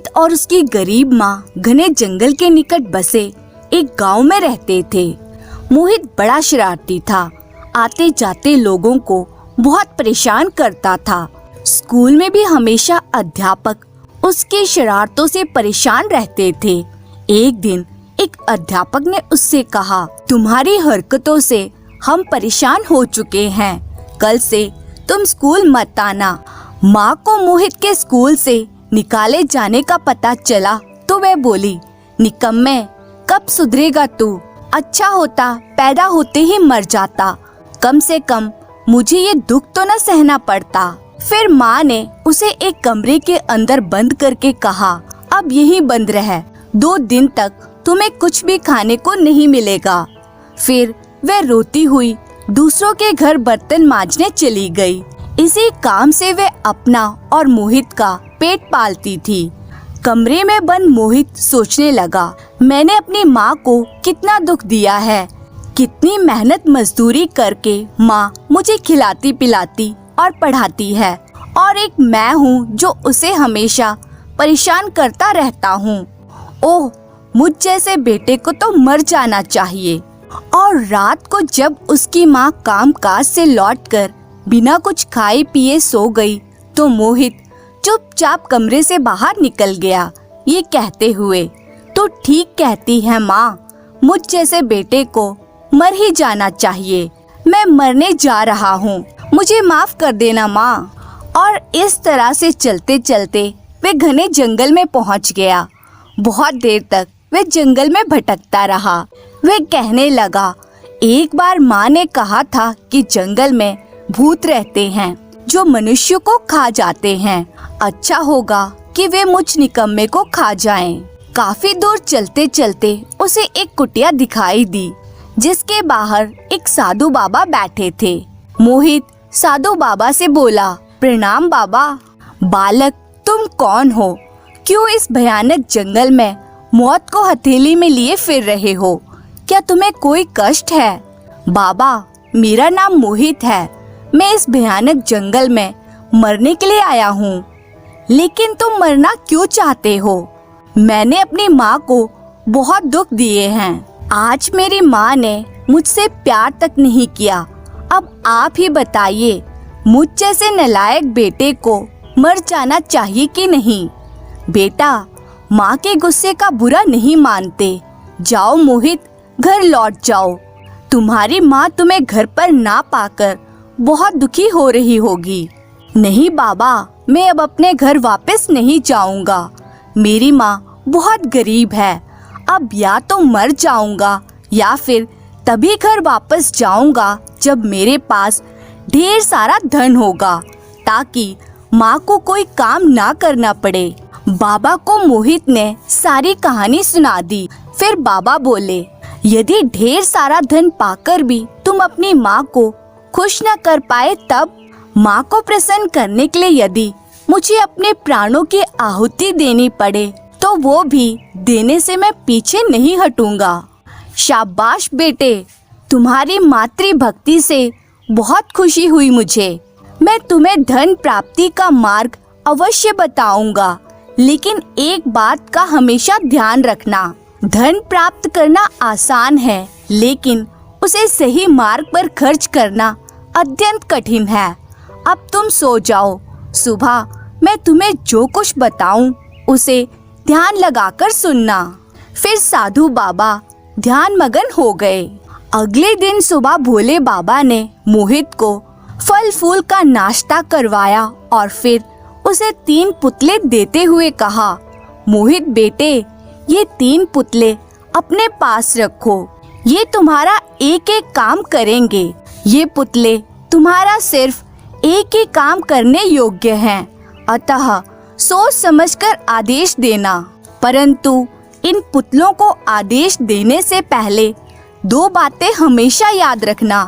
मोहित और उसकी गरीब माँ घने जंगल के निकट बसे एक गांव में रहते थे। मोहित बड़ा शरारती था, आते जाते लोगों को बहुत परेशान करता था। स्कूल में भी हमेशा अध्यापक उसकी शरारतों से परेशान रहते थे। एक दिन एक अध्यापक ने उससे कहा, तुम्हारी हरकतों से हम परेशान हो चुके हैं, कल से तुम स्कूल मत आना। माँ को मोहित के स्कूल से निकाले जाने का पता चला तो वह बोली, निकम्मे, कब सुधरेगा तू? अच्छा होता पैदा होते ही मर जाता, कम से कम मुझे ये दुख तो न सहना पड़ता। फिर माँ ने उसे एक कमरे के अंदर बंद करके कहा, अब यहीं बंद रह, 2 दिन तक तुम्हें कुछ भी खाने को नहीं मिलेगा। फिर वह रोती हुई दूसरों के घर बर्तन मांजने चली गई। इसी काम से वह अपना और मोहित का पेट पालती थी। कमरे में बंद मोहित सोचने लगा, मैंने अपनी माँ को कितना दुख दिया है, कितनी मेहनत मजदूरी करके माँ मुझे खिलाती पिलाती और पढ़ाती है, और एक मैं हूँ जो उसे हमेशा परेशान करता रहता हूँ। ओह, मुझ जैसे बेटे को तो मर जाना चाहिए। और रात को जब उसकी माँ काम काज से लौटकर बिना कुछ खाए पिए सो गई तो मोहित चुपचाप कमरे से बाहर निकल गया, ये कहते हुए, तो ठीक कहती है माँ, मुझ जैसे बेटे को मर ही जाना चाहिए। मैं मरने जा रहा हूँ, मुझे माफ कर देना माँ। और इस तरह से चलते चलते वे घने जंगल में पहुँच गया। बहुत देर तक वे जंगल में भटकता रहा। वे कहने लगा, एक बार माँ ने कहा था कि जंगल में भूत रहते हैं जो मनुष्य को खा जाते हैं। अच्छा होगा कि वे मुझ निकम्मे को खा जाएं। काफी दूर चलते चलते उसे एक कुटिया दिखाई दी जिसके बाहर एक साधु बाबा बैठे थे। मोहित साधु बाबा से बोला, प्रणाम बाबा। बालक, तुम कौन हो? क्यों इस भयानक जंगल में मौत को हथेली में लिए फिर रहे हो? क्या तुम्हें कोई कष्ट है? बाबा, मेरा नाम मोहित है, मैं इस भयानक जंगल में मरने के लिए आया हूँ। लेकिन तुम मरना क्यों चाहते हो? मैंने अपनी माँ को बहुत दुख दिए हैं। आज मेरी माँ ने मुझसे प्यार तक नहीं किया। अब आप ही बताइए, मुझ जैसे नालायक बेटे को मर जाना चाहिए कि नहीं? बेटा, माँ के गुस्से का बुरा नहीं मानते। जाओ मोहित, घर लौट जाओ। तुम्हारी माँ तुम्हें घर पर ना पाकर बहुत दुखी हो रही होगी। नहीं बाबा, मैं अब अपने घर वापस नहीं जाऊंगा। मेरी माँ बहुत गरीब है। अब या तो मर जाऊंगा या फिर तभी घर वापस जाऊंगा जब मेरे पास ढेर सारा धन होगा, ताकि माँ को कोई काम ना करना पड़े। बाबा को मोहित ने सारी कहानी सुना दी। फिर बाबा बोले, यदि ढेर सारा धन पाकर भी तुम अपनी माँ को खुश न कर पाए, तब माँ को प्रसन्न करने के लिए यदि मुझे अपने प्राणों की आहुति देनी पड़े तो वो भी देने से मैं पीछे नहीं हटूंगा। शाबाश बेटे, तुम्हारी मातृभक्ति से बहुत खुशी हुई मुझे। मैं तुम्हें धन प्राप्ति का मार्ग अवश्य बताऊंगा, लेकिन एक बात का हमेशा ध्यान रखना, धन प्राप्त करना आसान है, लेकिन उसे सही मार्ग पर खर्च करना अत्यंत कठिन है। अब तुम सो जाओ, सुबह मैं तुम्हें जो कुछ बताऊं उसे ध्यान लगाकर सुनना। फिर साधु बाबा ध्यान मगन हो गए। अगले दिन सुबह भोले बाबा ने मोहित को फल फूल का नाश्ता करवाया और फिर उसे 3 पुतले देते हुए कहा, मोहित बेटे, ये 3 पुतले अपने पास रखो। ये तुम्हारा एक एक काम करेंगे। ये पुतले तुम्हारा सिर्फ एक ही काम करने योग्य हैं, अतः सोच समझकर आदेश देना। परंतु इन पुतलों को आदेश देने से पहले 2 बातें हमेशा याद रखना।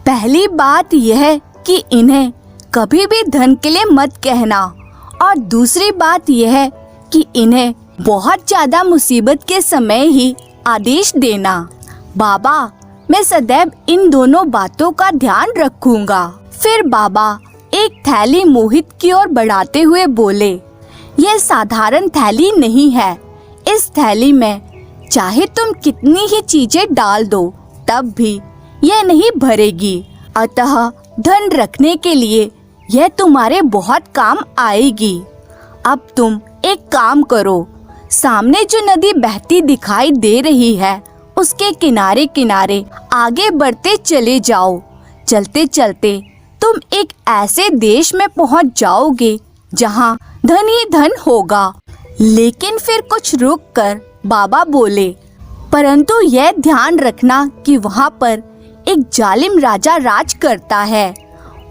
पहली बात यह कि इन्हें कभी भी धन के लिए मत कहना, और दूसरी बात यह कि इन्हें बहुत ज्यादा मुसीबत के समय ही आदेश देना। बाबा, मैं सदैव इन दोनों बातों का ध्यान रखूंगा। फिर बाबा एक थैली मोहित की ओर बढ़ाते हुए बोले, यह साधारण थैली नहीं है। इस थैली में चाहे तुम कितनी ही चीजें डाल दो तब भी यह नहीं भरेगी। अतः धन रखने के लिए यह तुम्हारे बहुत काम आएगी। अब तुम एक काम करो, सामने जो नदी बहती दिखाई दे रही है उसके किनारे किनारे आगे बढ़ते चले जाओ। चलते चलते तुम एक ऐसे देश में पहुंच जाओगे जहां धन ही धन होगा। लेकिन फिर कुछ रुक कर बाबा बोले, परंतु यह ध्यान रखना कि वहां पर एक जालिम राजा राज करता है।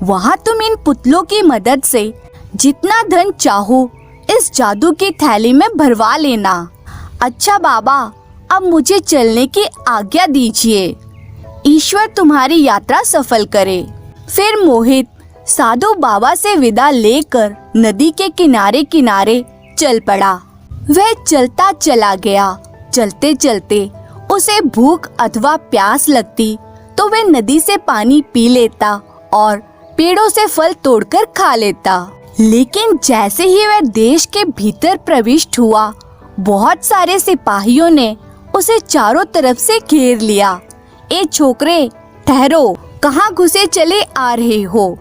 वहां तुम इन पुतलों की मदद से जितना धन चाहो इस जादू की थैली में भरवा लेना। अच्छा बाबा, अब मुझे चलने की आज्ञा दीजिए। ईश्वर तुम्हारी यात्रा सफल करे। फिर मोहित साधु बाबा से विदा लेकर नदी के किनारे किनारे चल पड़ा। वह चलता चला गया। चलते चलते उसे भूख अथवा प्यास लगती तो वह नदी से पानी पी लेता और पेड़ों से फल तोड़कर खा लेता। लेकिन जैसे ही वह देश के भीतर प्रविष्ट हुआ, बहुत सारे सिपाहियों ने उसे चारों तरफ से घेर लिया। ए छोकरे, ठहरो, कहाँ घुसे चले आ रहे हो?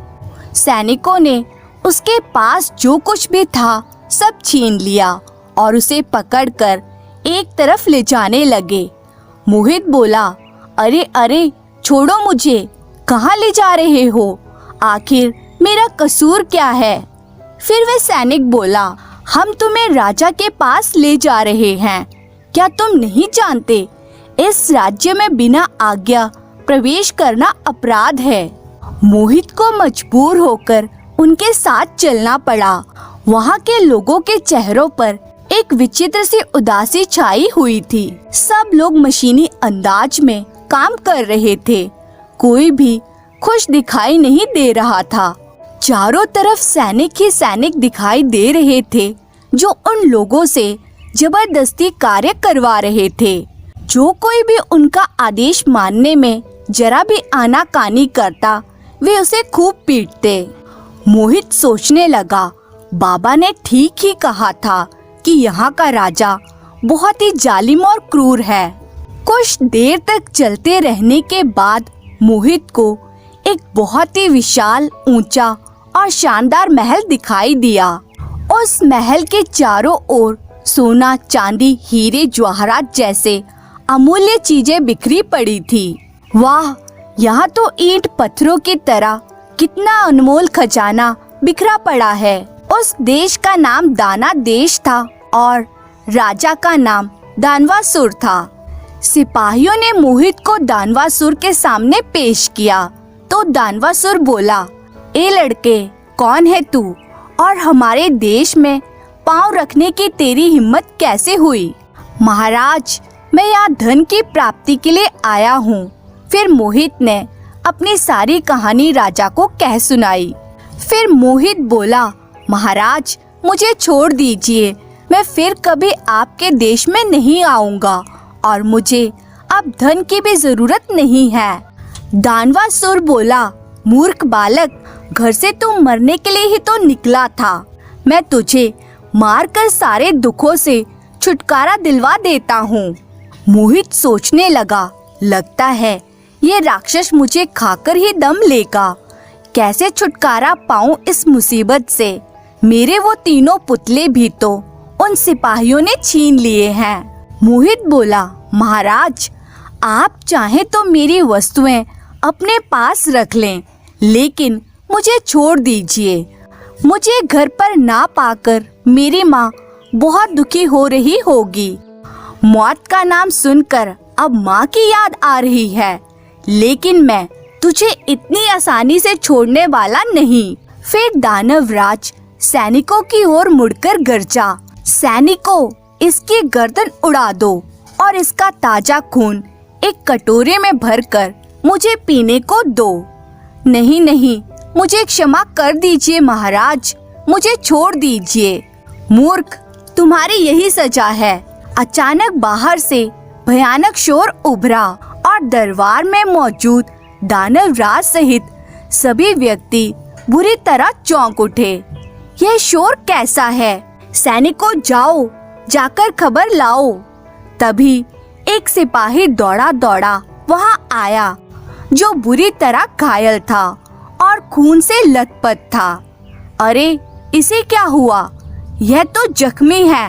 सैनिकों ने उसके पास जो कुछ भी था सब छीन लिया और उसे पकड़कर एक तरफ ले जाने लगे। मोहित बोला, अरे अरे छोड़ो मुझे, कहाँ ले जा रहे हो? आखिर मेरा कसूर क्या है? फिर वह सैनिक बोला, हम तुम्हें राजा के पास ले जा रहे हैं। क्या तुम नहीं जानते इस राज्य में बिना आज्ञा प्रवेश करना अपराध है? मोहित को मजबूर होकर उनके साथ चलना पड़ा। वहाँ के लोगों के चेहरों पर एक विचित्र सी उदासी छाई हुई थी। सब लोग मशीनी अंदाज में काम कर रहे थे। कोई भी खुश दिखाई नहीं दे रहा था। चारों तरफ सैनिक ही सैनिक दिखाई दे रहे थे जो उन लोगों से जबरदस्ती कार्य करवा रहे थे। जो कोई भी उनका आदेश मानने में जरा भी आनाकानी करता वे उसे खूब पीटते। मोहित सोचने लगा, बाबा ने ठीक ही कहा था कि यहाँ का राजा बहुत ही जालिम और क्रूर है। कुछ देर तक चलते रहने के बाद मोहित को एक बहुत ही विशाल, ऊंचा और शानदार महल दिखाई दिया। उस महल के चारों ओर सोना, चांदी, हीरे, जवाहरात जैसे अमूल्य चीजें बिखरी पड़ी थी। वाह, यहाँ तो ईंट पत्थरों की तरह कितना अनमोल खजाना बिखरा पड़ा है। उस देश का नाम दाना देश था और राजा का नाम दानवासुर था। सिपाहियों ने मोहित को दानवासुर के सामने पेश किया तो दानवासुर बोला, ए लड़के, कौन है तू और हमारे देश में पांव रखने की तेरी हिम्मत कैसे हुई? महाराज, मैं यहाँ धन की प्राप्ति के लिए आया हूँ। फिर मोहित ने अपनी सारी कहानी राजा को कह सुनाई। फिर मोहित बोला, महाराज, मुझे छोड़ दीजिए, मैं फिर कभी आपके देश में नहीं आऊँगा और मुझे अब धन की भी जरूरत नहीं है। दानवासुर बोला, मूर्ख बालक, घर से तुम मरने के लिए ही तो निकला था। मैं तुझे मारकर सारे दुखों से छुटकारा दिलवा देता हूँ। मोहित सोचने लगा, लगता है ये राक्षस मुझे खाकर ही दम लेगा। कैसे छुटकारा पाऊँ इस मुसीबत से? मेरे वो तीनों पुतले भी तो उन सिपाहियों ने छीन लिए हैं। मोहित बोला, महाराज, आप चाहें तो मेरी वस्तुएं अपने पास रख लें, लेकिन मुझे छोड़ दीजिए। मुझे घर पर ना पाकर मेरी माँ बहुत दुखी हो रही होगी। मौत का नाम सुनकर अब माँ की याद आ रही है, लेकिन मैं तुझे इतनी आसानी से छोड़ने वाला नहीं। फिर दानवराज सैनिकों की ओर मुड़कर गरजा, सैनिकों, इसकी गर्दन उड़ा दो और इसका ताजा खून एक कटोरे में भरकर मुझे पीने को दो। नहीं नहीं, मुझे क्षमा कर दीजिए महाराज, मुझे छोड़ दीजिए। मूर्ख, तुम्हारी यही सजा है। अचानक बाहर से भयानक शोर उभरा और दरबार में मौजूद दानवराज सहित सभी व्यक्ति बुरी तरह चौंक उठे। यह शोर कैसा है? सैनिकों जाओ, जाकर खबर लाओ। तभी एक सिपाही दौड़ा दौड़ा वहां आया, जो बुरी तरह घायल था और खून से लथपथ था। अरे इसे क्या हुआ? यह तो जख्मी है,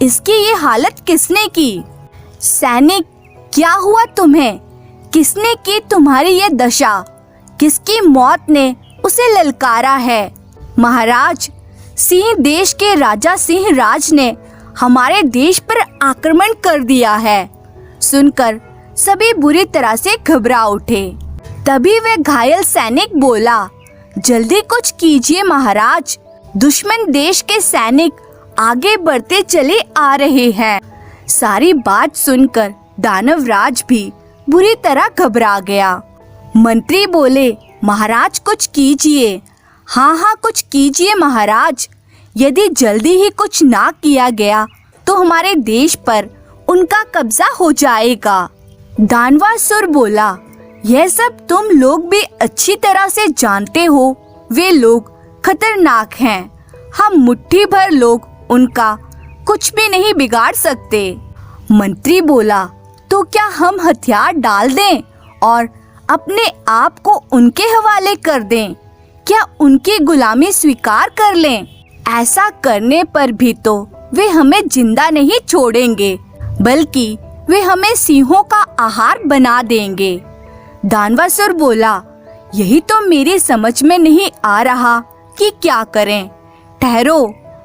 इसकी ये हालत किसने की? सैनिक, क्या हुआ तुम्हें? किसने की तुम्हारी ये दशा? किसकी मौत ने उसे ललकारा है? महाराज, सिंह देश के राजा सिंह राज ने हमारे देश पर आक्रमण कर दिया है। सुनकर सभी बुरी तरह से घबरा उठे। तभी वह घायल सैनिक बोला, जल्दी कुछ कीजिए महाराज, दुश्मन देश के सैनिक आगे बढ़ते चले आ रहे हैं। सारी बात सुनकर दानवराज भी बुरी तरह घबरा गया। मंत्री बोले, महाराज कुछ कीजिए। हाँ हाँ कुछ कीजिए महाराज, यदि जल्दी ही कुछ ना किया गया तो हमारे देश पर उनका कब्जा हो जाएगा। दानवासुर बोला, यह सब तुम लोग भी अच्छी तरह से जानते हो, वे लोग खतरनाक हैं। हम मुट्ठी भर लोग उनका कुछ भी नहीं बिगाड़ सकते। मंत्री बोला, तो क्या हम हथियार डाल दें और अपने आप को उनके हवाले कर दें? क्या उनकी गुलामी स्वीकार कर लें? ऐसा करने पर भी तो वे हमें जिंदा नहीं छोड़ेंगे, बल्कि वे हमें सिंहों का आहार बना देंगे। दानवासुर बोला, यही तो मेरी समझ में नहीं आ रहा कि क्या करें। ठहरो,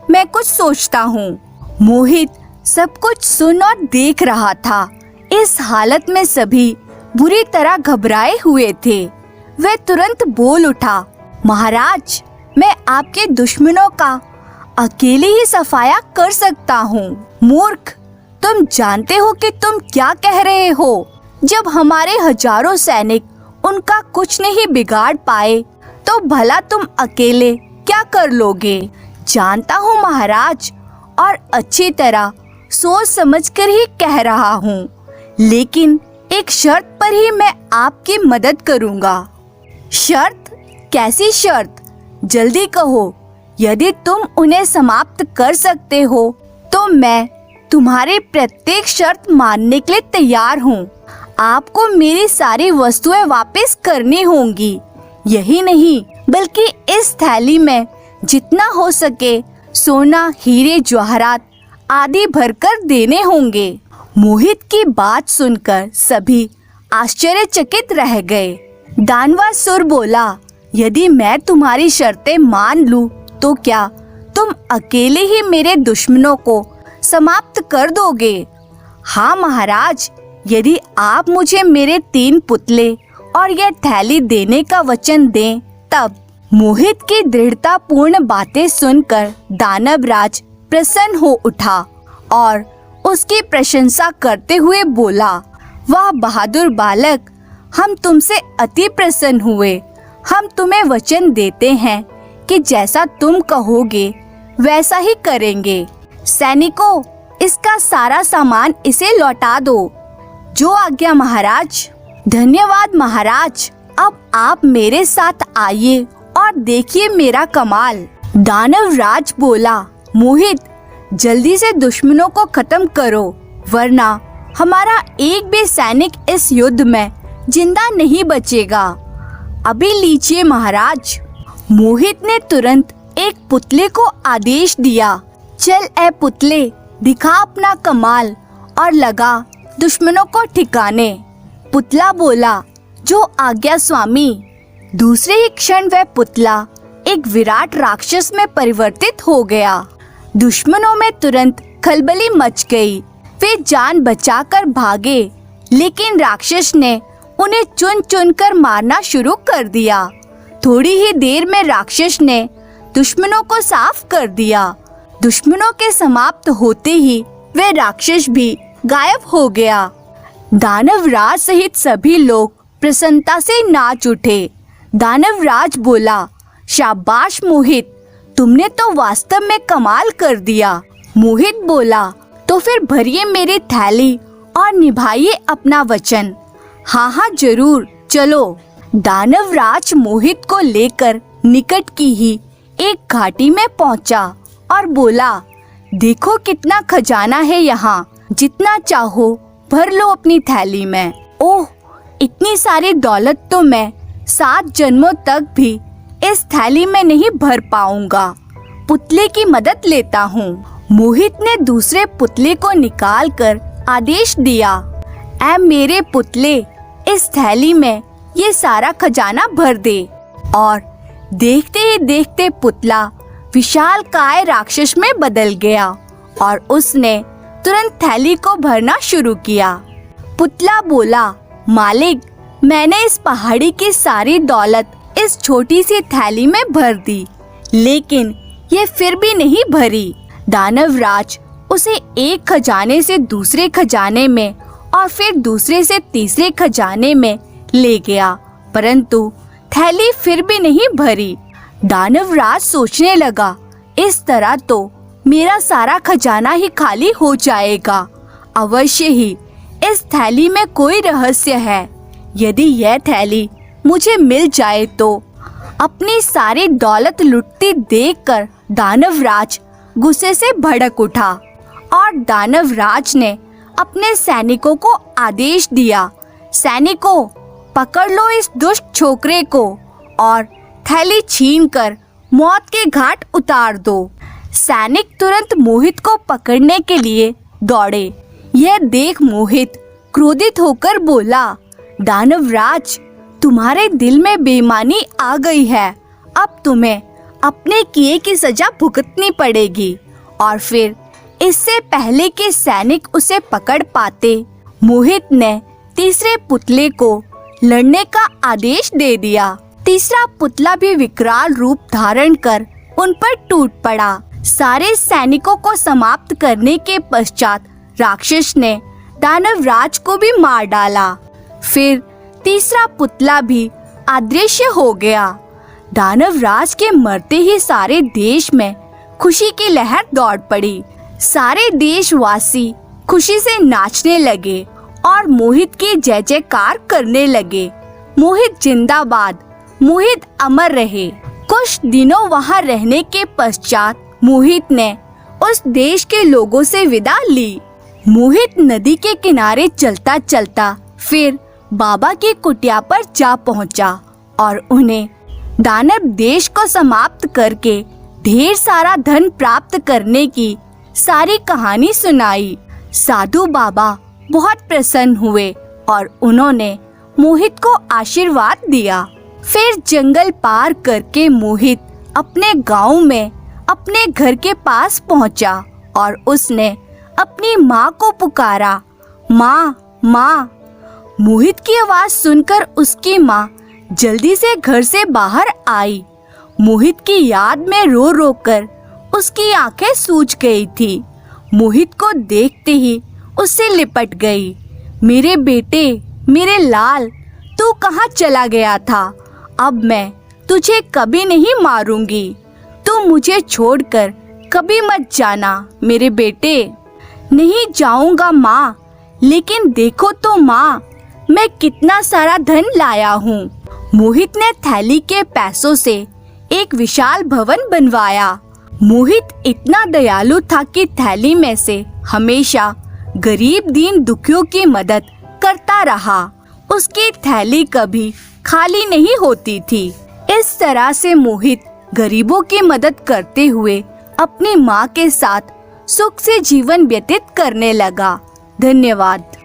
मैं कुछ सोचता हूँ। मोहित सब कुछ सुन और देख रहा था। इस हालत में सभी बुरी तरह घबराए हुए थे। वह तुरंत बोल उठा, महाराज, मैं आपके दुश्मनों का अकेले ही सफाया कर सकता हूँ। मूर्ख, तुम जानते हो कि तुम क्या कह रहे हो? जब हमारे हजारों सैनिक उनका कुछ नहीं बिगाड़ पाए तो भला तुम अकेले क्या कर लोगे? जानता हूँ महाराज, और अच्छी तरह सोच समझकर ही कह रहा हूँ, लेकिन एक शर्त पर ही मैं आपकी मदद करूँगा। शर्त? कैसी शर्त? जल्दी कहो। यदि तुम उन्हें समाप्त कर सकते हो तो मैं तुम्हारी प्रत्येक शर्त मानने के लिए तैयार हूँ। आपको मेरी सारी वस्तुएं वापस करनी होंगी। यही नहीं, बल्कि इस थैली में जितना हो सके सोना, हीरे, जवाहरात आदि भरकर देने होंगे। मोहित की बात सुनकर सभी आश्चर्यचकित रह गए। दानवासुर बोला, यदि मैं तुम्हारी शर्तें मान लूं तो क्या तुम अकेले ही मेरे दुश्मनों को समाप्त कर दोगे? हाँ महाराज, यदि आप मुझे मेरे 3 पुतले और यह थैली देने का वचन दें तब। मोहित की दृढ़तापूर्ण बातें सुनकर दानवराज प्रसन्न हो उठा और उसकी प्रशंसा करते हुए बोला, वाह बहादुर बालक, हम तुमसे अति प्रसन्न हुए। हम तुम्हें वचन देते हैं कि जैसा तुम कहोगे वैसा ही करेंगे। सैनिकों, इसका सारा सामान इसे लौटा दो। जो आज्ञा महाराज। धन्यवाद महाराज। अब आप मेरे साथ आइए और देखिए मेरा कमाल। दानवराज बोला, मोहित, जल्दी से दुश्मनों को खत्म करो, वरना हमारा एक भी सैनिक इस युद्ध में जिंदा नहीं बचेगा। अभी लीजिए महाराज। मोहित ने तुरंत एक पुतले को आदेश दिया, चल ए पुतले, दिखा अपना कमाल और लगा दुश्मनों को ठिकाने। पुतला बोला, जो आज्ञा स्वामी। दूसरे ही क्षण वह पुतला एक विराट राक्षस में परिवर्तित हो गया। दुश्मनों में तुरंत खलबली मच गई। वे जान बचाकर भागे, लेकिन राक्षस ने उन्हें चुन चुन कर मारना शुरू कर दिया। थोड़ी ही देर में राक्षस ने दुश्मनों को साफ कर दिया। दुश्मनों के समाप्त होते ही वह राक्षस भी गायब हो गया। दानवराज सहित सभी लोग प्रसन्नता से नाच उठे। दानवराज बोला, शाबाश मोहित, तुमने तो वास्तव में कमाल कर दिया। मोहित बोला, तो फिर भरिए मेरी थैली और निभाइए अपना वचन। हाँ हाँ जरूर, चलो। दानवराज मोहित को लेकर निकट की ही एक घाटी में पहुंचा और बोला, देखो कितना खजाना है यहाँ, जितना चाहो भर लो अपनी थैली में। ओह, इतनी सारी दौलत तो मैं 7 जन्मों तक भी इस थैली में नहीं भर पाऊंगा। पुतले की मदद लेता हूँ। मोहित ने दूसरे पुतले को निकालकर आदेश दिया, ऐ मेरे पुतले, इस थैली में ये सारा खजाना भर दे। और देखते ही देखते पुतला विशालकाय राक्षस में बदल गया और उसने तुरंत थैली को भरना शुरू किया। पुतला बोला, मालिक, मैंने इस पहाड़ी की सारी दौलत इस छोटी सी थैली में भर दी, लेकिन ये फिर भी नहीं भरी। दानवराज उसे एक खजाने से दूसरे खजाने में और फिर दूसरे से तीसरे खजाने में ले गया, परंतु थैली फिर भी नहीं भरी। दानवराज सोचने लगा, इस तरह तो मेरा सारा खजाना ही खाली हो जाएगा। अवश्य ही इस थैली में कोई रहस्य है। यदि यह थैली मुझे मिल जाए तो। अपनी सारी दौलत लुटती देखकर दानवराज गुस्से से भड़क उठा और दानवराज ने अपने सैनिकों को आदेश दिया, सैनिकों, पकड़ लो इस दुष्ट छोकरे को और थैली छीनकर मौत के घाट उतार दो। सैनिक तुरंत मोहित को पकड़ने के लिए दौड़े। यह देख मोहित क्रोधित होकर बोला, दानवराज, तुम्हारे दिल में बेईमानी आ गई है। अब तुम्हें अपने किए की सजा भुगतनी पड़ेगी। और फिर इससे पहले कि सैनिक उसे पकड़ पाते, मोहित ने तीसरे पुतले को लड़ने का आदेश दे दिया। तीसरा पुतला भी विकराल रूप धारण कर उन पर टूट पड़ा। सारे सैनिकों को समाप्त करने के पश्चात राक्षस ने दानवराज को भी मार डाला। फिर तीसरा पुतला भी अदृश्य हो गया। दानवराज के मरते ही सारे देश में खुशी की लहर दौड़ पड़ी। सारे देशवासी खुशी से नाचने लगे और मोहित की जय जयकार करने लगे। मोहित जिंदाबाद, मोहित अमर रहे। कुछ दिनों वहां रहने के पश्चात मोहित ने उस देश के लोगों से विदा ली। मोहित नदी के किनारे चलता चलता फिर बाबा की कुटिया पर जा पहुंचा और उन्हें दानव देश को समाप्त करके ढेर सारा धन प्राप्त करने की सारी कहानी सुनाई। साधु बाबा बहुत प्रसन्न हुए और उन्होंने मोहित को आशीर्वाद दिया। फिर जंगल पार करके मोहित अपने गांव में अपने घर के पास पहुंचा और उसने अपनी माँ को पुकारा, माँ, माँ। मोहित की आवाज सुनकर उसकी माँ जल्दी से घर से बाहर आई। मोहित की याद में रो रो कर उसकी आंखें सूज गई थी। मोहित को देखते ही उससे लिपट गई। मेरे बेटे, मेरे लाल, तू कहाँ चला गया था? अब मैं तुझे कभी नहीं मारूंगी। तू मुझे छोड़कर कभी मत जाना मेरे बेटे। नहीं जाऊंगा माँ, लेकिन देखो तो माँ, मैं कितना सारा धन लाया हूँ। मोहित ने थैली के पैसों से एक विशाल भवन बनवाया। मोहित इतना दयालु था कि थैली में से हमेशा गरीब दीन दुखियों की मदद करता रहा। उसकी थैली कभी खाली नहीं होती थी। इस तरह से मोहित गरीबों की मदद करते हुए अपनी माँ के साथ सुख से जीवन व्यतीत करने लगा। धन्यवाद।